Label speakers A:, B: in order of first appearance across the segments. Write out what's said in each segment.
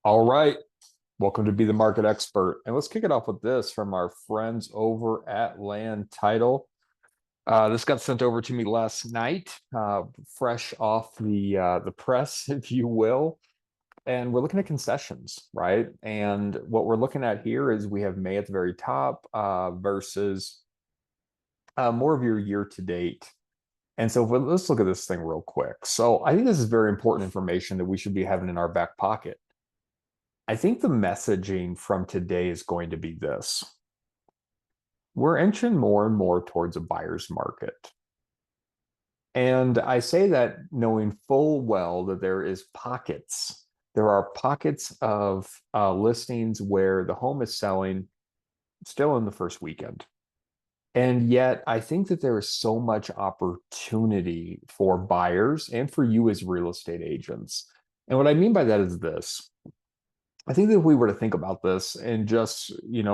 A: All right. Welcome to Be the Market Expert. And let's kick it off with this from our friends over at Land Title. This got sent over to me last night, fresh off the press, if you will. And we're looking at concessions, right? And what we're looking at here is we have May at the very top versus more of your year to date. And so let's look at this thing real quick. So I think this is very important information that we should be having in our back pocket. I think the messaging from today is going to be this. We're inching more and more towards a buyer's market. And I say that knowing full well that there is pockets. There are pockets of listings where the home is selling still in the first weekend. And yet, I think that there is so much opportunity for buyers and for you as real estate agents. And what I mean by that is this. I think that if we were to think about this and just,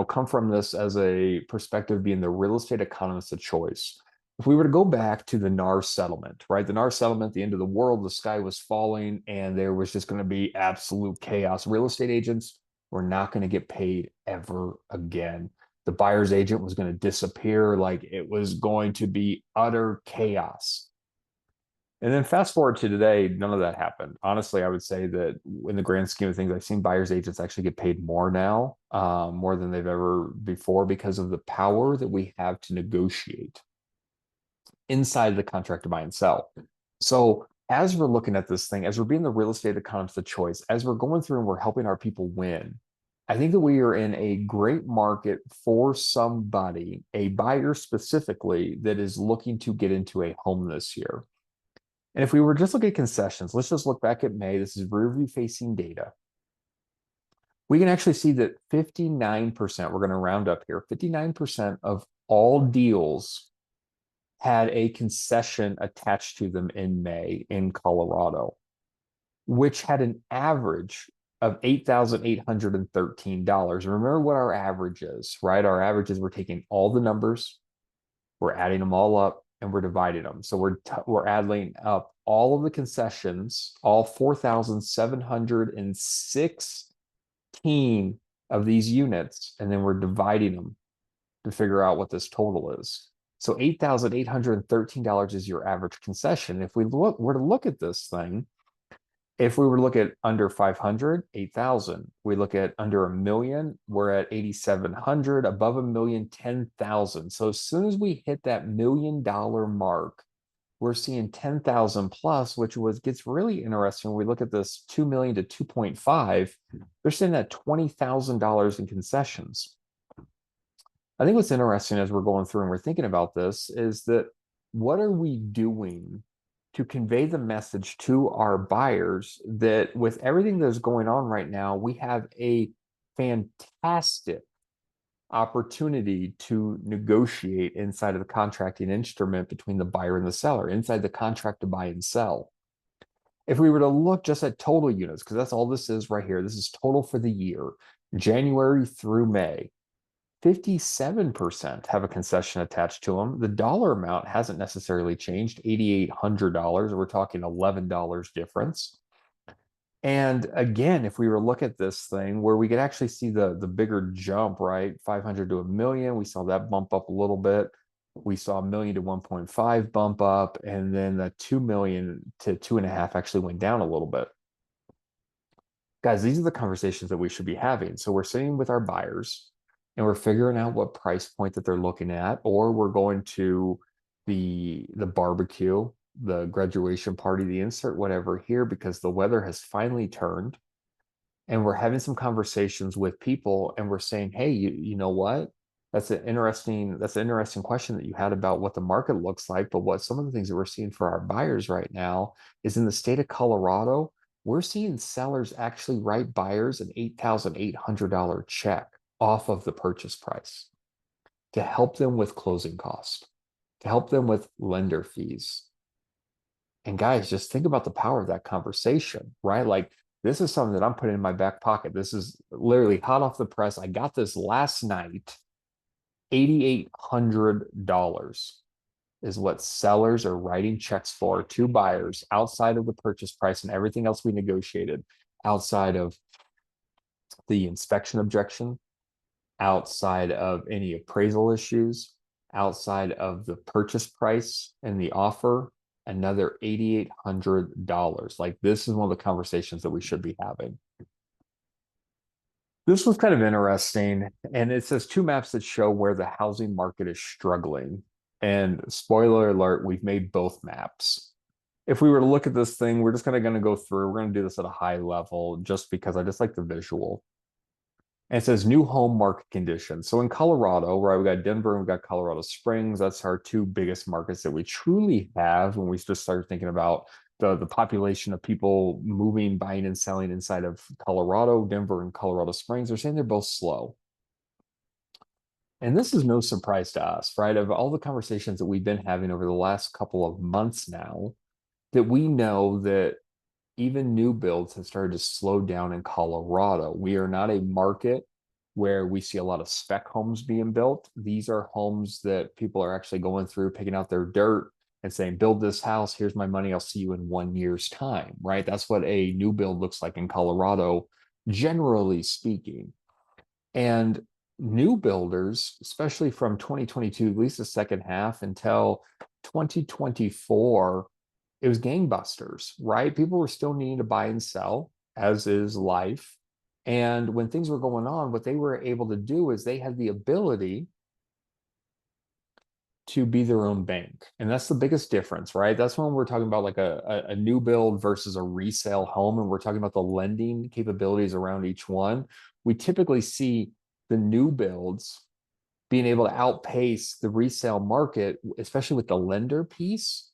A: come from this as a perspective being the real estate economist of choice, if we were to go back to the NAR settlement, right? The NAR settlement, the end of the world, the sky was falling, and there was just going to be absolute chaos. Real estate agents were not going to get paid ever again. The buyer's agent was going to disappear, like it was going to be utter chaos. And then fast forward to today, none of that happened. Honestly, I would say that in the grand scheme of things, I've seen buyers agents actually get paid more now, more than they've ever before because of the power that we have to negotiate inside the contract to buy and sell. So as we're looking at this thing, as we're being the real estate economist of choice, as we're going through and we're helping our people win, I think that we are in a great market for somebody, a buyer specifically, that is looking to get into a home this year. And if we were just looking at concessions, let's just look back at May. This is rear view facing data. We can actually see that 59%, we're going to round up here, 59% of all deals had a concession attached to them in May in Colorado, which had an average of $8,813. Remember what our average is, right? Our average is we're taking all the numbers, we're adding them all up, and we're dividing them. So we're adding up all of the concessions, all 4,716 of these units, and then we're dividing them to figure out what this total is. So $8,813 is your average concession. If we were to look at this thing, if we were to look at under 500, 8,000. We look at under a million, we're at 8,700, above a million, 10,000. So as soon as we hit that $1 million mark, we're seeing 10,000 plus, which gets really interesting. When we look at this 2 million to 2.5, they're saying that $20,000 in concessions. I think what's interesting as we're going through and we're thinking about this is that what are we doing to convey the message to our buyers that with everything that's going on right now, we have a fantastic opportunity to negotiate inside of the contracting instrument between the buyer and the seller, inside the contract to buy and sell. If we were to look just at total units, because that's all this is right here, this is total for the year, January through May. 57% have a concession attached to them. The dollar amount hasn't necessarily changed, $8,800. We're talking $11 difference. And again, if we were to look at this thing where we could actually see the bigger jump, right? 500 to a million, we saw that bump up a little bit. We saw a million to 1.5 bump up, and then the 2 million to 2.5 actually went down a little bit. Guys, these are the conversations that we should be having. So we're sitting with our buyers and we're figuring out what price point that they're looking at, or we're going to the barbecue, the graduation party, the insert whatever here because the weather has finally turned, and we're having some conversations with people, and we're saying, hey, you know what? That's an interesting question that you had about what the market looks like. But what some of the things that we're seeing for our buyers right now is in the state of Colorado, we're seeing sellers actually write buyers an $8,800 check off of the purchase price to help them with closing costs, to help them with lender fees. And guys, just think about the power of that conversation, right? Like this is something that I'm putting in my back pocket. This is literally hot off the press. I got this last night. $8,800 is what sellers are writing checks for to buyers outside of the purchase price and everything else we negotiated outside of the inspection objection, outside of any appraisal issues, outside of the purchase price and the offer, another $8,800. Like, this is one of the conversations that we should be having. This was kind of interesting. And it says two maps that show where the housing market is struggling. And spoiler alert, we've made both maps. If we were to look at this thing, we're just kind of going to go through. We're going to do this at a high level just because I just like the visual. And it says new home market conditions. So in Colorado, right, we got Denver and we got Colorado Springs. That's our two biggest markets that we truly have when we just started thinking about the population of people moving, buying, and selling inside of Colorado, Denver, and Colorado Springs. They're saying they're both slow. And this is no surprise to us, right? Of all the conversations that we've been having over the last couple of months now, that we know that even new builds have started to slow down in Colorado. We are not a market where we see a lot of spec homes being built. These are homes that people are actually going through, picking out their dirt and saying, build this house, here's my money, I'll see you in 1 year's time, right? That's what a new build looks like in Colorado, generally speaking. And new builders, especially from 2022, at least the second half until 2024, it was gangbusters, right? People were still needing to buy and sell, as is life. And when things were going on, what they were able to do is they had the ability to be their own bank. And that's the biggest difference, right? That's when we're talking about like a new build versus a resale home. And we're talking about the lending capabilities around each one. We typically see the new builds being able to outpace the resale market, especially with the lender piece,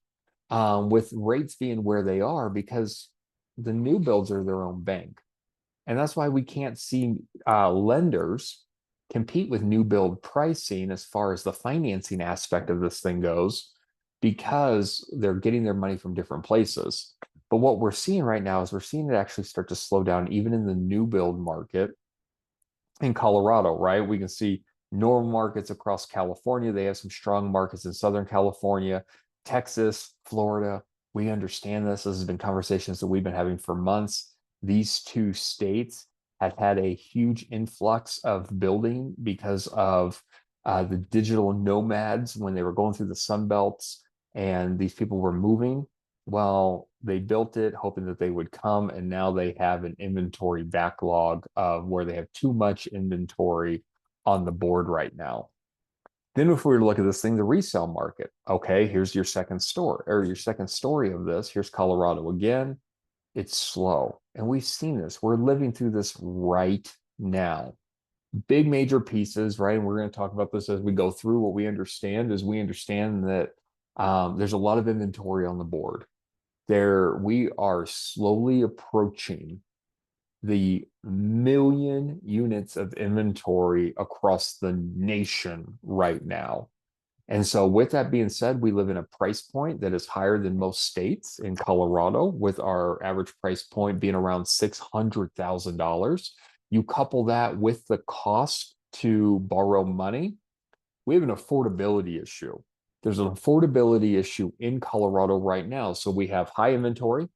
A: with rates being where they are, because the new builds are their own bank. And that's why we can't see lenders compete with new build pricing as far as the financing aspect of this thing goes, because they're getting their money from different places. But what we're seeing right now is we're seeing it actually start to slow down even in the new build market in Colorado, right? We can see normal markets across California. They have some strong markets in Southern California, Texas, Florida. We understand this. This has been conversations that we've been having for months. These two states have had a huge influx of building because of the digital nomads when they were going through the Sun Belts and these people were moving. Well, they built it hoping that they would come, and now they have an inventory backlog of where they have too much inventory on the board right now. Then if we were to look at this thing, the resale market, okay, here's your second story, or your second story of this. Here's Colorado again. It's slow. And we've seen this. We're living through this right now. Big major pieces, right? And we're going to talk about this as we go through. What we understand is we understand that there's a lot of inventory on the board. We are slowly approaching the 1,000,000 units of inventory across the nation right now. And so with that being said, we live in a price point that is higher than most states in Colorado, with our average price point being around $600,000. You couple that with the cost to borrow money, we have an affordability issue. There's an affordability issue in Colorado right now. So we have high inventory,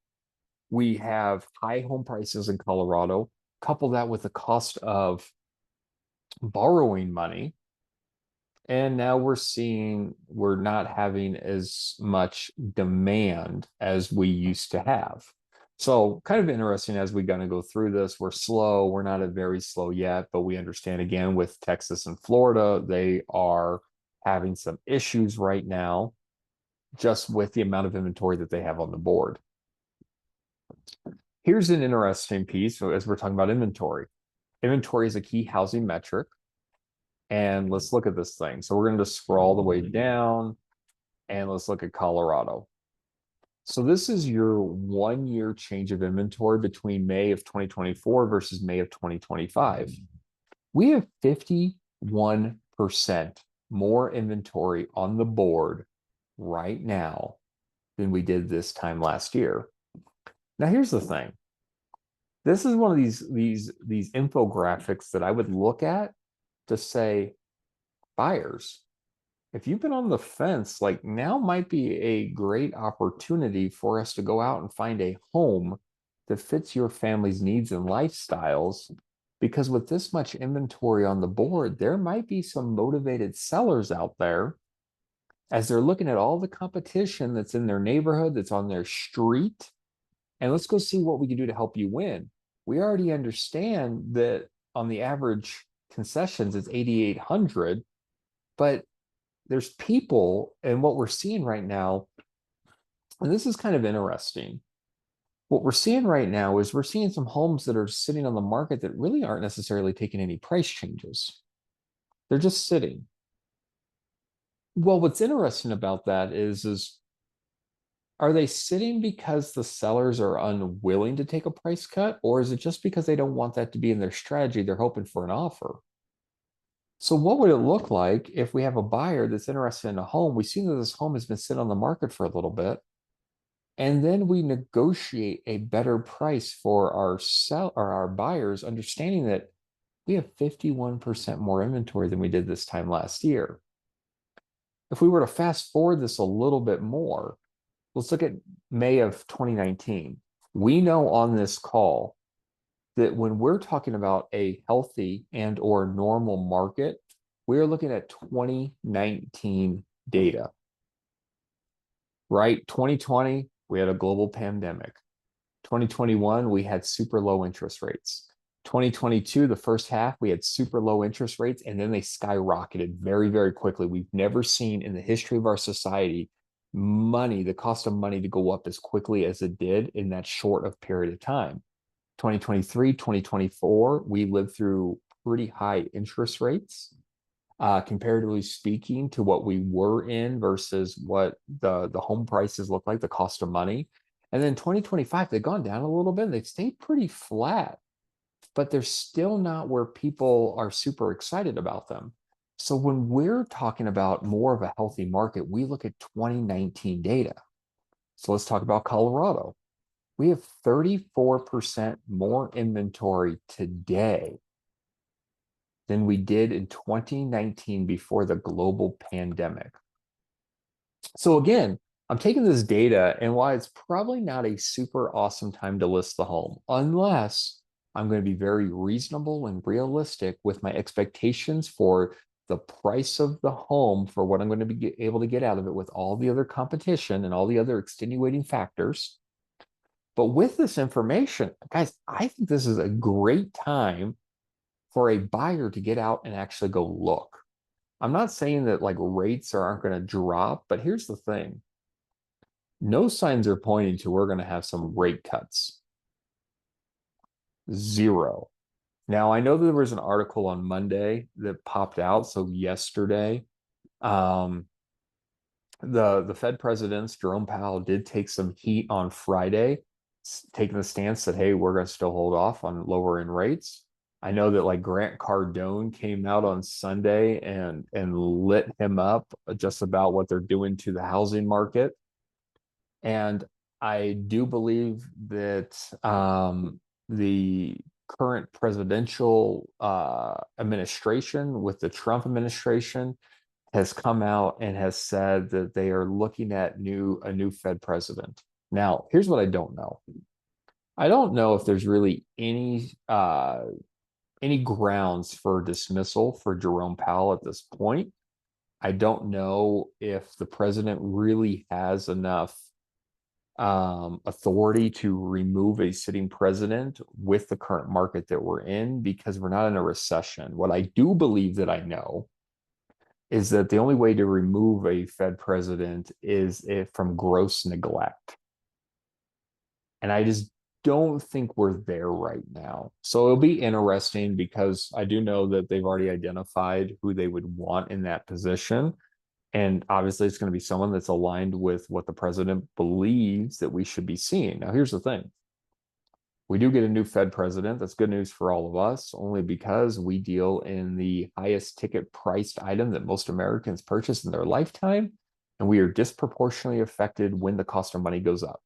A: we have high home prices in Colorado, couple that with the cost of borrowing money. And now we're not having as much demand as we used to have. So kind of interesting as we're going to go through this. We're slow. We're not very slow yet, but we understand again with Texas and Florida, they are having some issues right now just with the amount of inventory that they have on the board. Here's an interesting piece as we're talking about inventory. Inventory is a key housing metric. And let's look at this thing. So we're going to scroll the way down and let's look at Colorado. So this is your 1 year change of inventory between May of 2024 versus May of 2025. We have 51% more inventory on the board right now than we did this time last year. Now, here's the thing. This is one of these infographics that I would look at to say, buyers, if you've been on the fence, like now might be a great opportunity for us to go out and find a home that fits your family's needs and lifestyles Because with this much inventory on the board, there might be some motivated sellers out there as they're looking at all the competition that's in their neighborhood, that's on their street, and let's go see what we can do to help you win. We already understand that on the average concessions, it's 8,800, but there's people, and what we're seeing right now, and this is kind of interesting. What we're seeing right now is we're seeing some homes that are sitting on the market that really aren't necessarily taking any price changes. They're just sitting. Well, what's interesting about that is are they sitting because the sellers are unwilling to take a price cut, or is it just because they don't want that to be in their strategy? They're hoping for an offer. So what would it look like if we have a buyer that's interested in a home? We see that this home has been sitting on the market for a little bit, and then we negotiate a better price for our sell or our buyers, understanding that we have 51% more inventory than we did this time last year. If we were to fast forward this a little bit more, let's look at May of 2019. We know on this call that when we're talking about a healthy and or normal market, we're looking at 2019 data, right? 2020, we had a global pandemic. 2021, we had super low interest rates. 2022, the first half, we had super low interest rates, and then they skyrocketed very, very quickly. We've never seen in the history of our society money, the cost of money to go up as quickly as it did in that short of period of time. 2023, 2024, we lived through pretty high interest rates, comparatively speaking to what we were in versus what the home prices look like, the cost of money. And then 2025, they've gone down a little bit. They've stayed pretty flat, but they're still not where people are super excited about them. So when we're talking about more of a healthy market, we look at 2019 data. So let's talk about Colorado. We have 34% more inventory today than we did in 2019 before the global pandemic. So again, I'm taking this data and why it's probably not a super awesome time to list the home, unless I'm going to be very reasonable and realistic with my expectations for the price of the home for what I'm going to be able to get out of it with all the other competition and all the other extenuating factors. But with this information, guys, I think this is a great time for a buyer to get out and actually go look. I'm not saying that like rates aren't going to drop, but here's the thing. No signs are pointing to we're going to have some rate cuts. Zero. Now, I know there was an article on Monday that popped out. So yesterday, the Fed presidents, Jerome Powell, did take some heat on Friday, taking the stance that, hey, we're going to still hold off on lowering rates. I know that like Grant Cardone came out on Sunday and lit him up just about what they're doing to the housing market. And I do believe that the current presidential administration with the Trump administration has come out and has said that they are looking at a new Fed president. Now, here's what I don't know. I don't know if there's really any grounds for dismissal for Jerome Powell at this point. I don't know if the president really has enough authority to remove a sitting president with the current market that we're in, because we're not in a recession. What I do believe that I know is that the only way to remove a Fed president is from gross neglect. And I just don't think we're there right now. So it'll be interesting because I do know that they've already identified who they would want in that position. And obviously, it's going to be someone that's aligned with what the president believes that we should be seeing. Now, here's the thing. We do get a new Fed president. That's good news for all of us, only because we deal in the highest ticket priced item that most Americans purchase in their lifetime. And we are disproportionately affected when the cost of money goes up.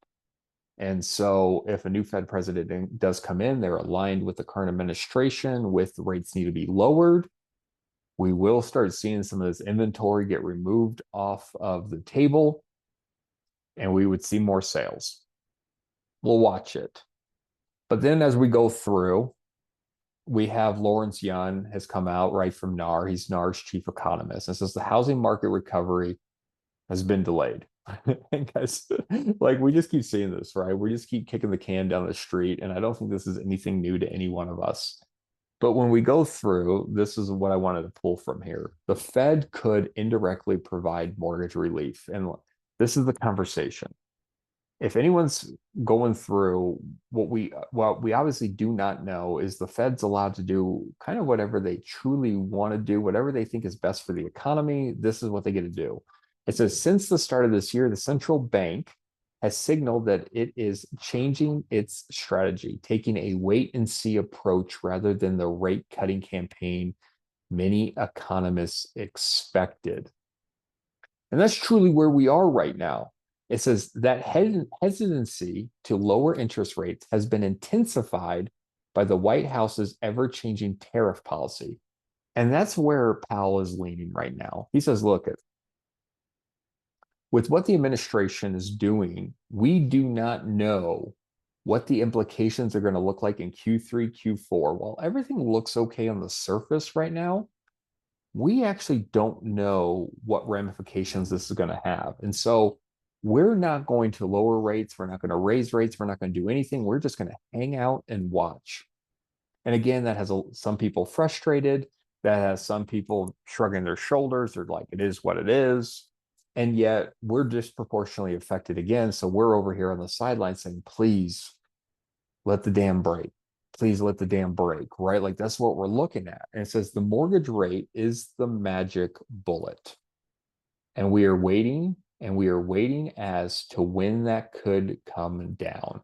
A: And so if a new Fed president does come in, they're aligned with the current administration with rates need to be lowered. We will start seeing some of this inventory get removed off of the table, and we would see more sales. We'll watch it. But then as we go through, we have Lawrence Yun has come out right from NAR. He's NAR's chief economist and says the housing market recovery has been delayed. And guys, like we just keep seeing this, right? We just keep kicking the can down the street. And I don't think this is anything new to any one of us. But when we go through, this is what I wanted to pull from here. The Fed could indirectly provide mortgage relief. And this is the conversation. If anyone's going through what we obviously do not know is the Fed's allowed to do kind of whatever they truly want to do, whatever they think is best for the economy. This is what they get to do. It says since the start of this year, the central bank has signaled that it is changing its strategy, taking a wait and see approach rather than the rate cutting campaign many economists expected. And that's truly where we are right now. It says that hesitancy to lower interest rates has been intensified by the White House's ever-changing tariff policy. And that's where Powell is leaning right now. He says, look, with what the administration is doing, we do not know what the implications are going to look like in Q3, Q4. While everything looks okay on the surface right now, we actually don't know what ramifications this is going to have. And so we're not going to lower rates. We're not going to raise rates. We're not going to do anything. We're just going to hang out and watch. And again, that has some people frustrated. That has some people shrugging their shoulders. They're like, it is what it is. And yet we're disproportionately affected again. So we're over here on the sidelines saying, please let the dam break. Please let the dam break, right? Like that's what we're looking at. And it says the mortgage rate is the magic bullet. And we are waiting as to when that could come down.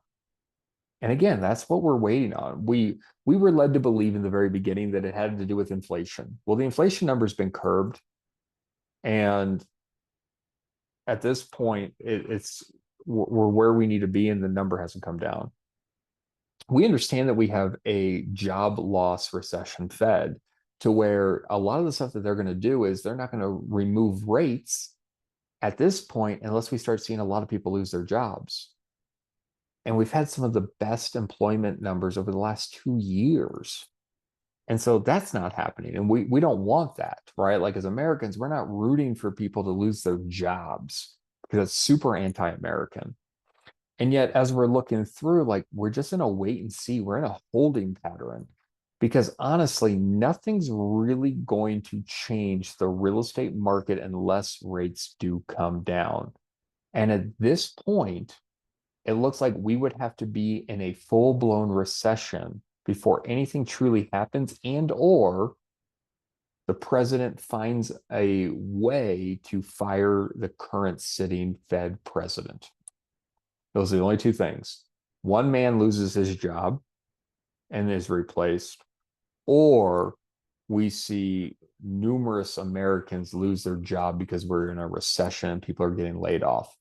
A: And again, that's what we're waiting on. We were led to believe in the very beginning that it had to do with inflation. Well, the inflation number's been curbed. And at this point, we're where we need to be, and the number hasn't come down. We understand that we have a job loss recession Fed to where a lot of the stuff that they're going to do is they're not going to remove rates at this point unless we start seeing a lot of people lose their jobs. And we've had some of the best employment numbers over the last 2 years. And so that's not happening. And we don't want that, right? Like as Americans, we're not rooting for people to lose their jobs because it's super anti-American. And yet, as we're looking through, like we're just in a wait and see, we're in a holding pattern because honestly, nothing's really going to change the real estate market unless rates do come down. And at this point, it looks like we would have to be in a full-blown recession before anything truly happens and or the president finds a way to fire the current sitting Fed president. Those are the only two things. One man loses his job and is replaced, or we see numerous Americans lose their job because we're in a recession and people are getting laid off.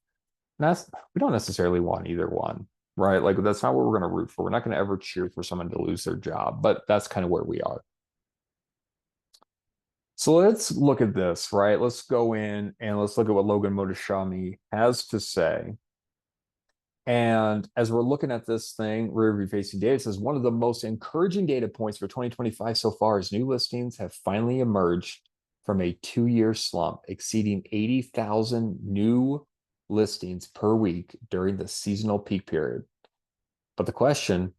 A: And we don't necessarily want either one, right? Like that's not what we're going to root for. We're not going to ever cheer for someone to lose their job, but that's kind of where we are. So let's look at this, right? Let's go in and let's look at what Logan Motoshami has to say. And as we're looking at this thing, rear-view facing data says one of the most encouraging data points for 2025 so far is new listings have finally emerged from a 2-year slump, exceeding 80,000 new listings per week during the seasonal peak period. But the question,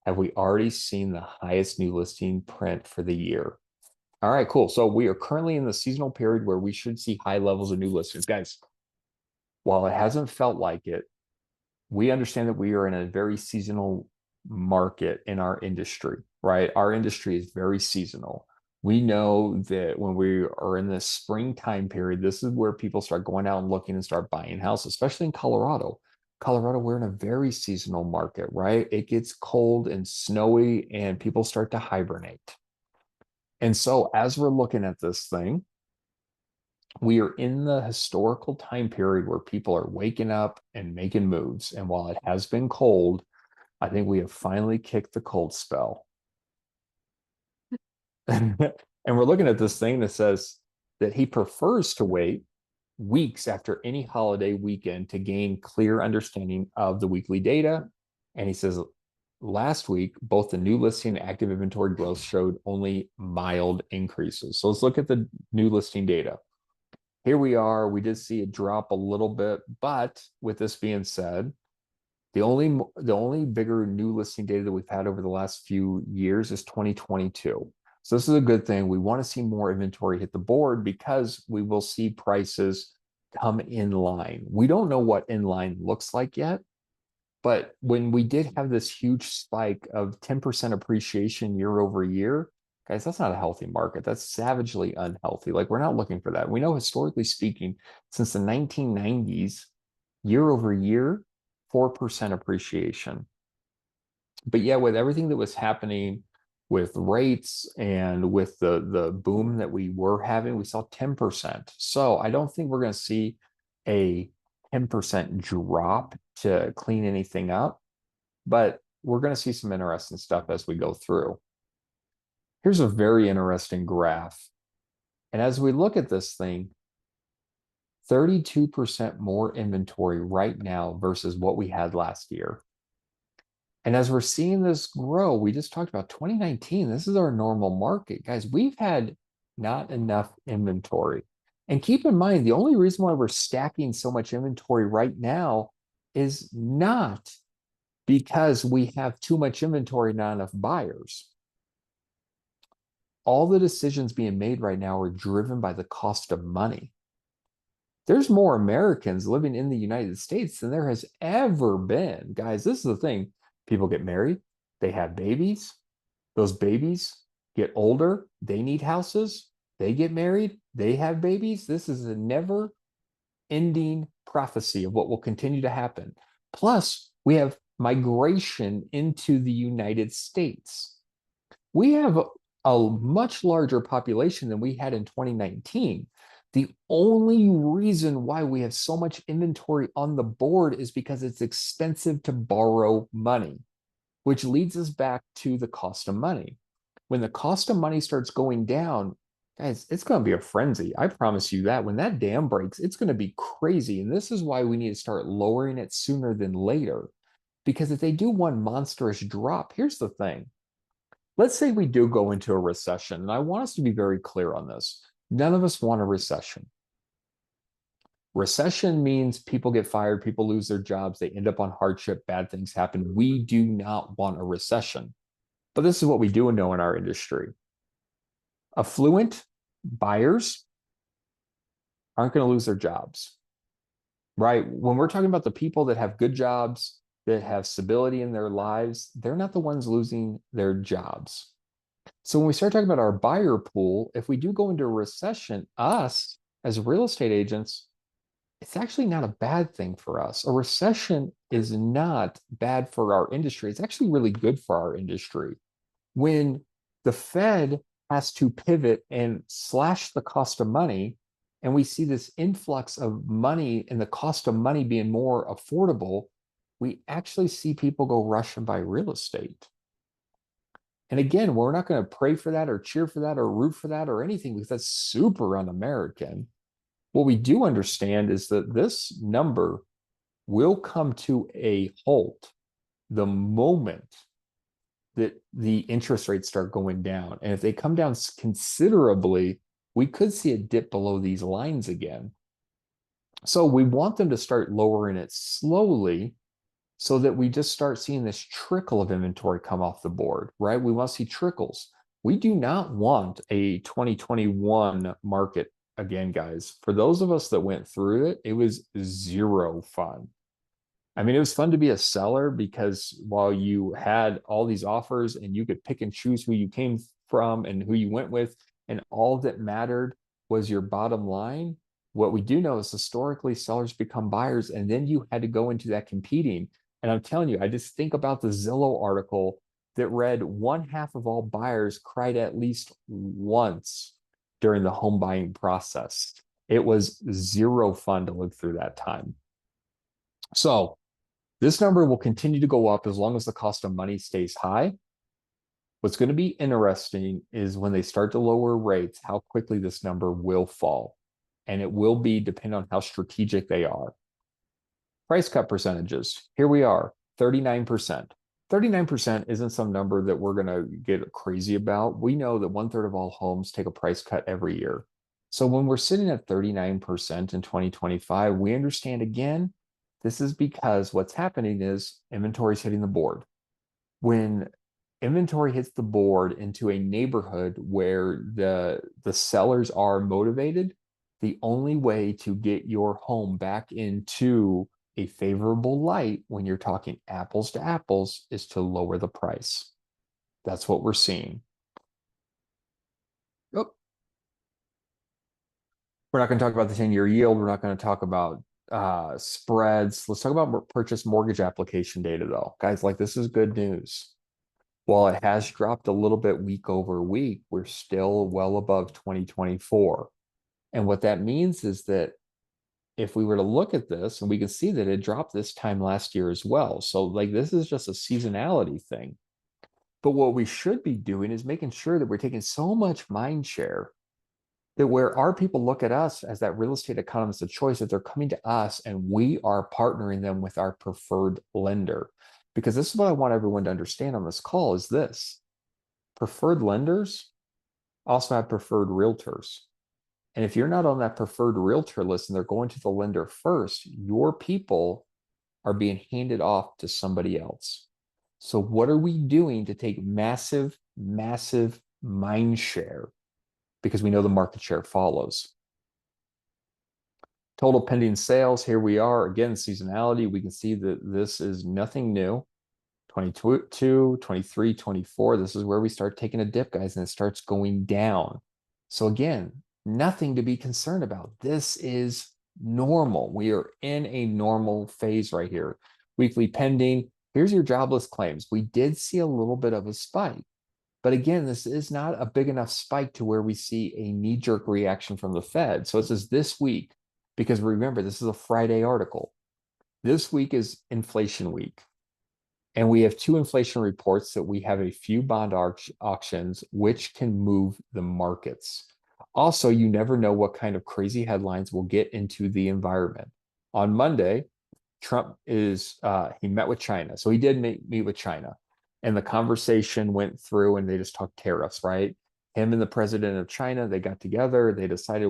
A: have we already seen the highest new listing print for the year? All right, cool. So we are currently in the seasonal period where we should see high levels of new listings. Guys, while it hasn't felt like it, we understand that we are in a very seasonal market in our industry, right? Our industry is very seasonal. We know that when we are in this springtime period, this is where people start going out and looking and start buying houses, especially in Colorado. Colorado, we're in a very seasonal market, right? It gets cold and snowy and people start to hibernate. And so as we're looking at this thing, we are in the historical time period where people are waking up and making moves. And while it has been cold, I think we have finally kicked the cold spell. And we're looking at this thing that says that he prefers to wait weeks after any holiday weekend to gain clear understanding of the weekly data. And he says, last week, both the new listing and active inventory growth showed only mild increases. So let's look at the new listing data. Here we are. We did see it drop a little bit, but with this being said, the only bigger new listing data that we've had over the last few years is 2022. So this is a good thing. We want to see more inventory hit the board because we will see prices come in line. We don't know what in line looks like yet, but when we did have this huge spike of 10% appreciation year over year, guys, that's not a healthy market. That's savagely unhealthy. Like, we're not looking for that. We know, historically speaking, since the 1990s, year over year, 4% appreciation. But yeah, with everything that was happening with rates and with the boom that we were having, we saw 10%. So I don't think we're going to see a 10% drop to clean anything up, but we're going to see some interesting stuff as we go through. Here's a very interesting graph. And as we look at this thing, 32% more inventory right now versus what we had last year. And as we're seeing this grow, we just talked about 2019. This is our normal market. Guys, we've had not enough inventory. And keep in mind, the only reason why we're stacking so much inventory right now is not because we have too much inventory, not enough buyers. All the decisions being made right now are driven by the cost of money. There's more Americans living in the United States than there has ever been. Guys, this is the thing. People get married, they have babies. Those babies get older, they need houses, they get married, they have babies. This is a never ending prophecy of what will continue to happen. Plus, we have migration into the United States. We have a much larger population than we had in 2019. The only reason why we have so much inventory on the board is because it's expensive to borrow money, which leads us back to the cost of money. When the cost of money starts going down, guys, it's going to be a frenzy. I promise you that. When that dam breaks, it's going to be crazy. And this is why we need to start lowering it sooner than later. Because if they do one monstrous drop, here's the thing. Let's say we do go into a recession, and I want us to be very clear on this. None of us want a recession. Recession means people get fired, people lose their jobs, they end up on hardship, bad things happen. We do not want a recession. But this is what we do know in our industry. Affluent buyers aren't going to lose their jobs, right? When we're talking about the people that have good jobs, that have stability in their lives, they're not the ones losing their jobs. So when we start talking about our buyer pool, if we do go into a recession, us as real estate agents, it's actually not a bad thing for us. A recession is not bad for our industry. It's actually really good for our industry. When the Fed has to pivot and slash the cost of money, and we see this influx of money and the cost of money being more affordable, we actually see people go rush and buy real estate. And again, we're not going to pray for that or cheer for that or root for that or anything, because that's super un-American. What we do understand is that this number will come to a halt the moment that the interest rates start going down. And if they come down considerably, we could see a dip below these lines again. So we want them to start lowering it slowly, so that we just start seeing this trickle of inventory come off the board, right? We want to see trickles. We do not want a 2021 market again, guys. For those of us that went through it, it was zero fun. I mean, it was fun to be a seller because while you had all these offers and you could pick and choose who you came from and who you went with, and all that mattered was your bottom line. What we do know is historically sellers become buyers, and then you had to go into that competing. And I'm telling you, I just think about the Zillow article that read 1/2 of all buyers cried at least once during the home buying process. It was zero fun to live through that time. So this number will continue to go up as long as the cost of money stays high. What's going to be interesting is when they start to lower rates, how quickly this number will fall. And it will be depending on how strategic they are. Price cut percentages. Here we are, 39%. 39% isn't some number that we're going to get crazy about. We know that 1/3 of all homes take a price cut every year. So when we're sitting at 39% in 2025, we understand again, this is because what's happening is inventory is hitting the board. When inventory hits the board into a neighborhood where the sellers are motivated, the only way to get your home back into a favorable light when you're talking apples to apples is to lower the price. That's what we're seeing. Oh, we're not going to talk about the 10-year yield. We're not going to talk about spreads. Let's talk about purchase mortgage application data, though. Guys, like this is good news. While it has dropped a little bit week over week, we're still well above 2024. And what that means is that if we were to look at this, and we can see that it dropped this time last year as well. So like this is just a seasonality thing. But what we should be doing is making sure that we're taking so much mind share that where our people look at us as that real estate economist of choice, that they're coming to us and we are partnering them with our preferred lender. Because this is what I want everyone to understand on this call is this. Preferred lenders also have preferred realtors. And if you're not on that preferred realtor list and they're going to the lender first, your people are being handed off to somebody else. So what are we doing to take massive, massive mind share? Because we know the market share follows. Total pending sales, here we are. Again, seasonality, we can see that this is nothing new. 22, 23, 24, this is where we start taking a dip, guys, and it starts going down. So again, nothing to be concerned about. This is normal. We are in a normal phase right here. Weekly pending. Here's your jobless claims. We did see a little bit of a spike. But again, this is not a big enough spike to where we see a knee-jerk reaction from the Fed. So it says this week, because remember, this is a Friday article. This week is inflation week. And we have two inflation reports that we have a few bond auctions, which can move the markets. Also, you never know what kind of crazy headlines will get into the environment. On Monday, Trump he met with China. So he did meet with China. And the conversation went through and they just talked tariffs, right? Him and the president of China, they got together, they decided,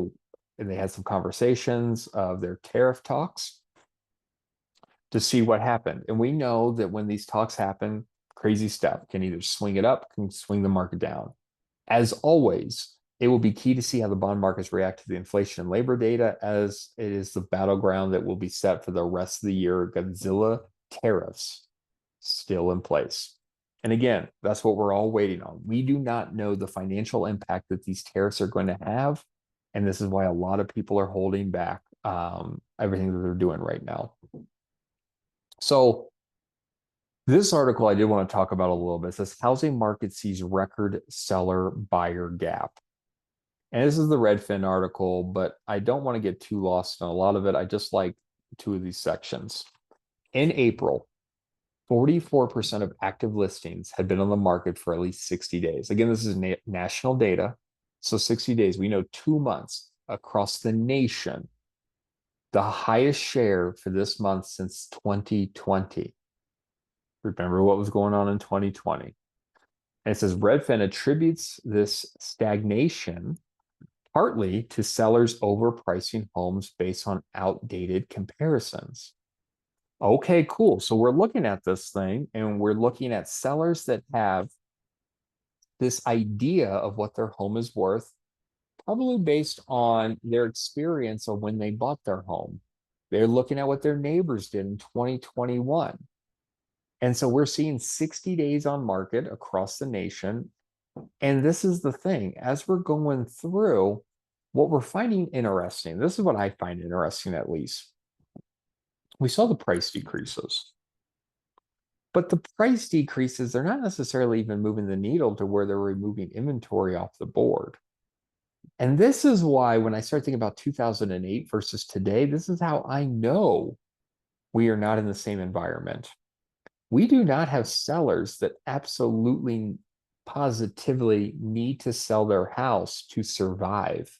A: and they had some conversations of their tariff talks to see what happened. And we know that when these talks happen, crazy stuff can either swing it up, can swing the market down. As always, it will be key to see how the bond markets react to the inflation and labor data, as it is the battleground that will be set for the rest of the year. Godzilla tariffs still in place. And again, that's what we're all waiting on. We do not know the financial impact that these tariffs are going to have. And this is why a lot of people are holding back everything that they're doing right now. So this article I did want to talk about a little bit. It says housing market sees record seller buyer gap. And this is the Redfin article, but I don't want to get too lost in a lot of it. I just like two of these sections. In April, 44% of active listings had been on the market for at least 60 days. Again, this is national data. So 60 days, we know 2 months across the nation. The highest share for this month since 2020. Remember what was going on in 2020. And it says Redfin attributes this stagnation partly to sellers overpricing homes based on outdated comparisons. Okay, cool. So we're looking at this thing and we're looking at sellers that have this idea of what their home is worth, probably based on their experience of when they bought their home. They're looking at what their neighbors did in 2021. And so we're seeing 60 days on market across the nation. And this is the thing, as we're going through, what we're finding interesting, this is what I find interesting at least. We saw the price decreases. But the price decreases, they're not necessarily even moving the needle to where they're removing inventory off the board. And this is why when I start thinking about 2008 versus today, this is how I know we are not in the same environment. We do not have sellers that absolutely positively need to sell their house to survive.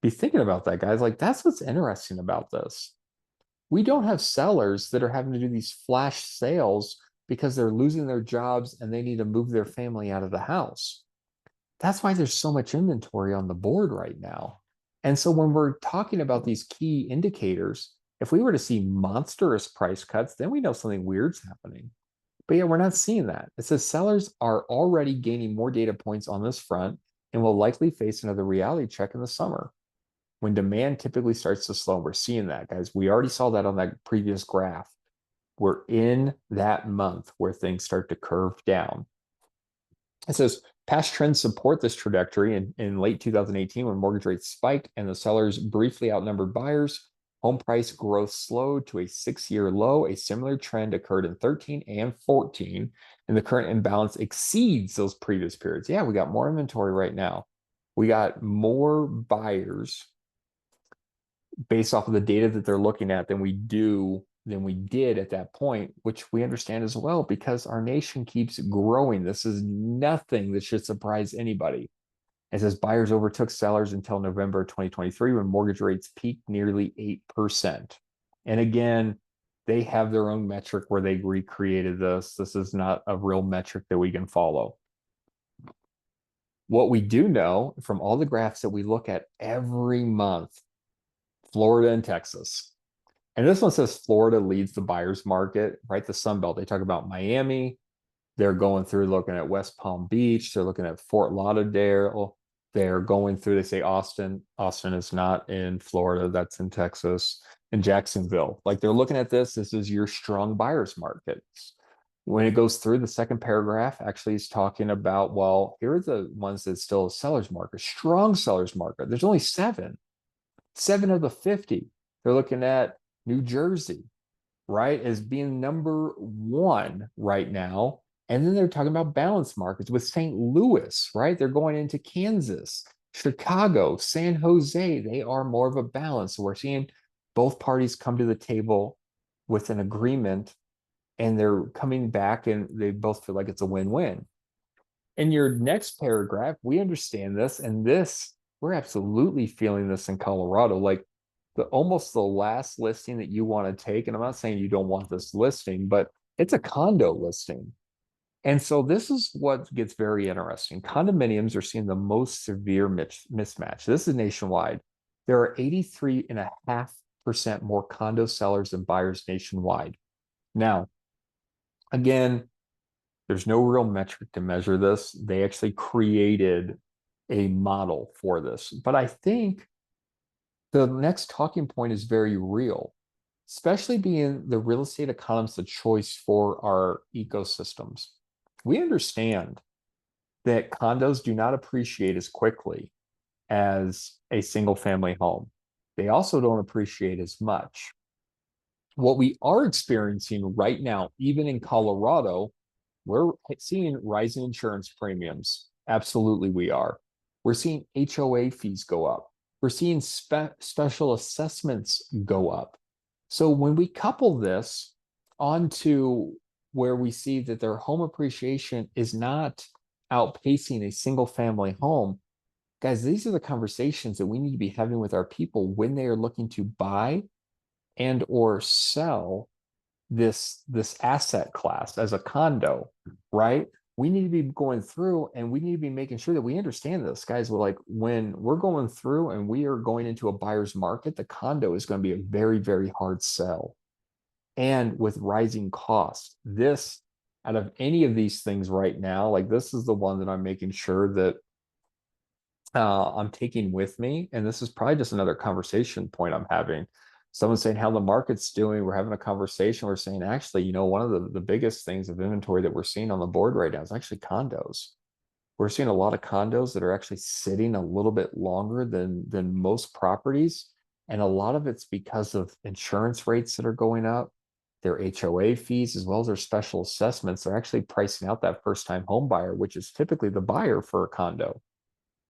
A: Be thinking about that, guys. Like, that's what's interesting about this. We don't have sellers that are having to do these flash sales because they're losing their jobs and they need to move their family out of the house. That's why there's so much inventory on the board right now. And so when we're talking about these key indicators, if we were to see monstrous price cuts, then we know something weird's happening. But yeah, we're not seeing that. It says sellers are already gaining more data points on this front and will likely face another reality check in the summer when demand typically starts to slow. We're seeing that, guys. We already saw that on that previous graph. We're in that month where things start to curve down. It says past trends support this trajectory. In late 2018, when mortgage rates spiked and the sellers briefly outnumbered buyers, home price growth slowed to a 6-year low. A similar trend occurred in 13 and 14, and the current imbalance exceeds those previous periods. Yeah, we got more inventory right now. We got more buyers based off of the data that they're looking at than we did at that point, which we understand as well because our nation keeps growing. This is nothing that should surprise anybody. It says buyers overtook sellers until November 2023 when mortgage rates peaked nearly 8%. And again, they have their own metric where they recreated this. This is not a real metric that we can follow. What we do know from all the graphs that we look at every month, Florida and Texas. And this one says Florida leads the buyer's market, right? The Sun Belt. They talk about Miami. They're going through looking at West Palm Beach. They're looking at Fort Lauderdale. They're going through, they say Austin. Austin is not in Florida. That's in Texas. And Jacksonville. Like they're looking at this. This is your strong buyer's market. When it goes through, the second paragraph actually is talking about, well, here are the ones that still a seller's market, strong seller's market. There's only 7 of the 50. They're looking at New Jersey, right, as being number 1 right now. And then they're talking about balanced markets with St. Louis, right? They're going into Kansas, Chicago, San Jose. They are more of a balance. So we're seeing both parties come to the table with an agreement and they're coming back and they both feel like it's a win-win. In your next paragraph, we understand this, and this, we're absolutely feeling this in Colorado. Like almost the last listing that you want to take, and I'm not saying you don't want this listing, but it's a condo listing. And so this is what gets very interesting. Condominiums are seeing the most severe mismatch. This is nationwide. There are 83.5% more condo sellers than buyers nationwide. Now, again, there's no real metric to measure this. They actually created a model for this. But I think the next talking point is very real, especially being the real estate economist of choice for our ecosystems. We understand that condos do not appreciate as quickly as a single family home. They also don't appreciate as much. What we are experiencing right now, even in Colorado, we're seeing rising insurance premiums. Absolutely, we are. We're seeing HOA fees go up. We're seeing special assessments go up. So when we couple this onto where we see that their home appreciation is not outpacing a single family home, guys, these are the conversations that we need to be having with our people when they are looking to buy and or sell this asset class as a condo, right? We need to be going through and we need to be making sure that we understand this, guys. We're like, when we're going through and we are going into a buyer's market, the condo is going to be a very, very hard sell. And with rising costs, this, out of any of these things right now, like this is the one that I'm making sure that I'm taking with me. And this is probably just another conversation point I'm having. Someone's saying how the market's doing. We're having a conversation. We're saying, actually, you know, one of the biggest things of inventory that we're seeing on the board right now is actually condos. We're seeing a lot of condos that are actually sitting a little bit longer than most properties. And a lot of it's because of insurance rates that are going up, their HOA fees, as well as their special assessments. They're actually pricing out that first-time home buyer, which is typically the buyer for a condo.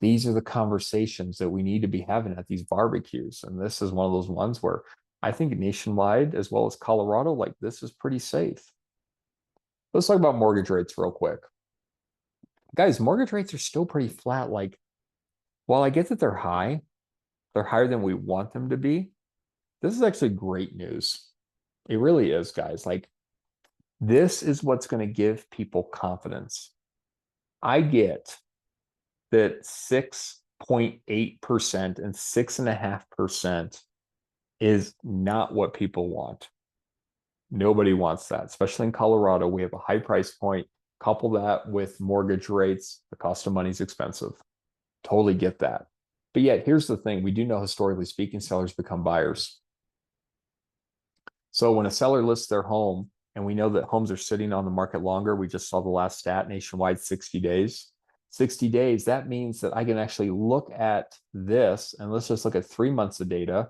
A: These are the conversations that we need to be having at these barbecues. And this is one of those ones where I think nationwide, as well as Colorado, like this is pretty safe. Let's talk about mortgage rates real quick. Guys, mortgage rates are still pretty flat. Like, while I get that they're higher than we want them to be. This is actually great news. It really is, guys. Like, This is what's going to give people confidence. I get that 6.8% and 6.5% is not what people want. Nobody wants that, especially in Colorado. We have a high price point. Couple that with mortgage rates, the cost of money is expensive. Totally get that. But yet, here's the thing. We do know, historically speaking, sellers become buyers. So when a seller lists their home, and we know that homes are sitting on the market longer, we just saw the last stat nationwide, 60 days. 60 days, that means that I can actually look at this, and let's just look at 3 months of data.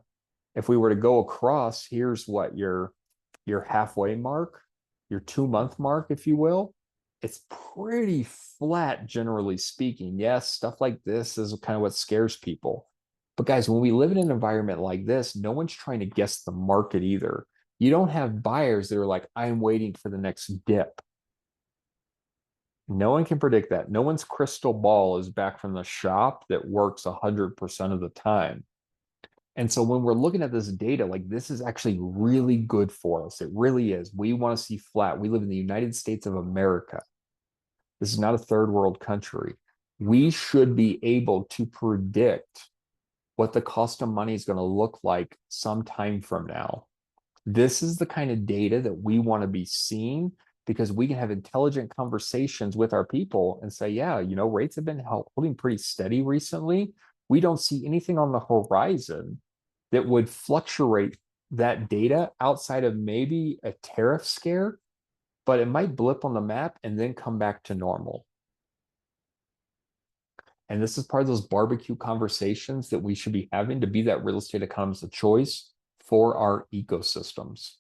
A: If we were to go across, here's what your halfway mark, your 2 month mark, if you will. It's pretty flat, generally speaking. Yes, stuff like this is kind of what scares people. But guys, when we live in an environment like this, no one's trying to guess the market either. You don't have buyers that are like, I'm waiting for the next dip. No one can predict that. No one's crystal ball is back from the shop that works 100% of the time. And so when we're looking at this data, like this is actually really good for us. It really is. We want to see flat. We live in the United States of America. This is not a third world country. We should be able to predict what the cost of money is going to look like some time from now. This is the kind of data that we want to be seeing, because we can have intelligent conversations with our people and say, yeah, rates have been holding pretty steady recently. We don't see anything on the horizon that would fluctuate that data outside of maybe a tariff scare, but it might blip on the map and then come back to normal. And this is part of those barbecue conversations that we should be having to be that real estate economist of choice for our ecosystems.